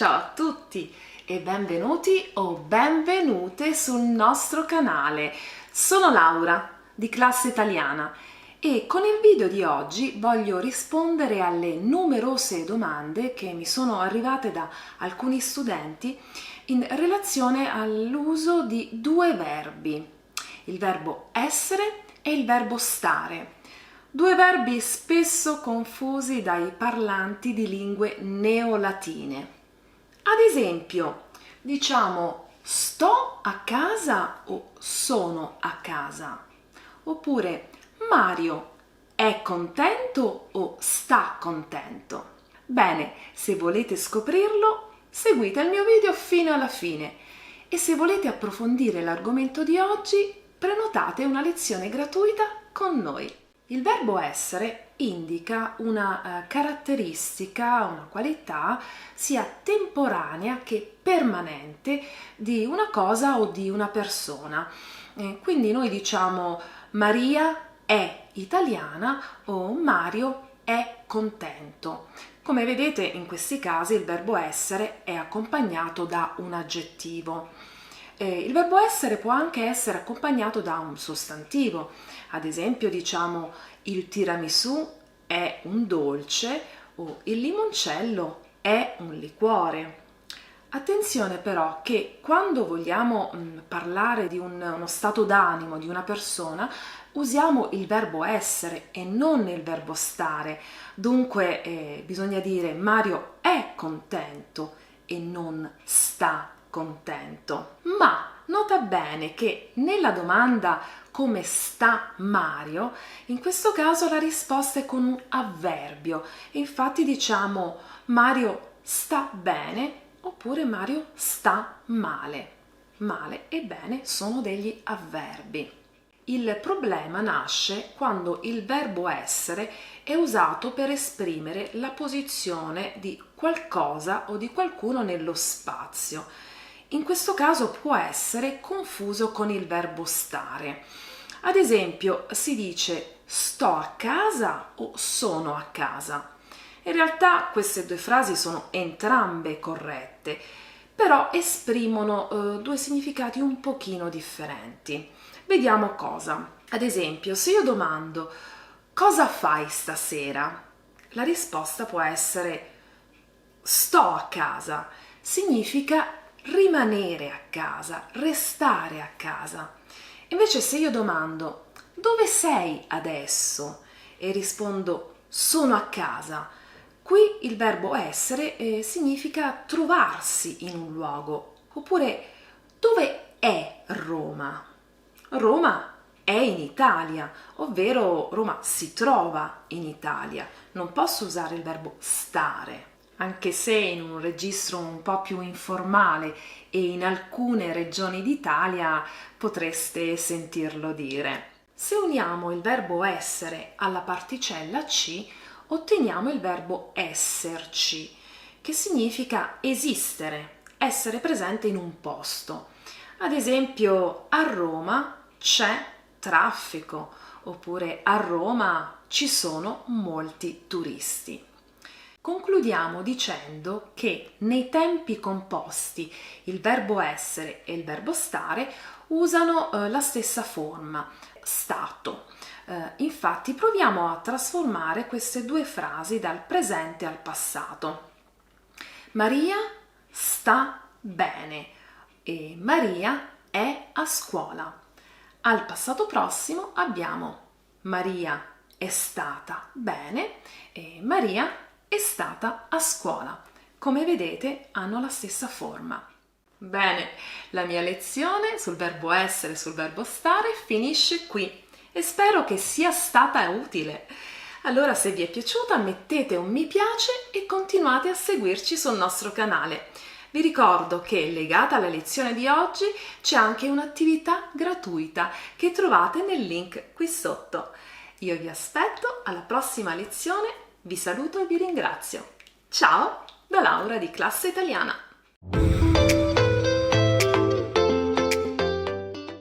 Ciao a tutti e benvenuti o benvenute sul nostro canale. Sono Laura di Classe Italiana e con il video di oggi voglio rispondere alle numerose domande che mi sono arrivate da alcuni studenti in relazione all'uso di due verbi, il verbo essere e il verbo stare. Due verbi spesso confusi dai parlanti di lingue neolatine. Ad esempio, diciamo sto a casa o sono a casa? Oppure Mario è contento o sta contento? Bene, se volete scoprirlo, seguite il mio video fino alla fine e se volete approfondire l'argomento di oggi, prenotate una lezione gratuita con noi. Il verbo essere indica una caratteristica, una qualità sia temporanea che permanente di una cosa o di una persona. Quindi noi diciamo Maria è italiana o Mario è contento. Come vedete in questi casi il verbo essere è accompagnato da un aggettivo. Il verbo essere può anche essere accompagnato da un sostantivo. Ad esempio diciamo il tiramisù è un dolce o il limoncello è un liquore. Attenzione però che quando vogliamo parlare di uno stato d'animo di una persona usiamo il verbo essere e non il verbo stare. Dunque bisogna dire Mario è contento e non sta contento. Ma nota bene che nella domanda come sta Mario, in questo caso la risposta è con un avverbio. Infatti diciamo Mario sta bene oppure Mario sta male. Male e bene sono degli avverbi. Il problema nasce quando il verbo essere è usato per esprimere la posizione di qualcosa o di qualcuno nello spazio. In questo caso può essere confuso con il verbo stare. Ad esempio si dice sto a casa o sono a casa. In realtà queste due frasi sono entrambe corrette, però esprimono due significati un pochino differenti. Vediamo cosa. Ad esempio, se io domando cosa fai stasera? La risposta può essere sto a casa. Significa rimanere a casa, restare a casa. Invece se io domando dove sei adesso? E rispondo sono a casa. Qui il verbo essere significa trovarsi in un luogo. Oppure dove è Roma? Roma è in Italia, ovvero Roma si trova in Italia. Non posso usare il verbo stare, anche se in un registro un po' più informale e in alcune regioni d'Italia potreste sentirlo dire. Se uniamo il verbo essere alla particella C, otteniamo il verbo esserci, che significa esistere, essere presente in un posto. Ad esempio, a Roma c'è traffico, oppure a Roma ci sono molti turisti. Concludiamo dicendo che nei tempi composti il verbo essere e il verbo stare usano la stessa forma, stato. Infatti proviamo a trasformare queste due frasi dal presente al passato. Maria sta bene e Maria è a scuola. Al passato prossimo abbiamo Maria è stata bene e Maria è stata a scuola. Come vedete hanno la stessa forma. Bene, la mia lezione sul verbo essere e sul verbo stare finisce qui e spero che sia stata utile. Allora se vi è piaciuta mettete un mi piace e continuate a seguirci sul nostro canale. Vi ricordo che legata alla lezione di oggi c'è anche un'attività gratuita che trovate nel link qui sotto. Io vi aspetto alla prossima lezione, vi saluto e vi ringrazio. Ciao da Laura di Classe Italiana!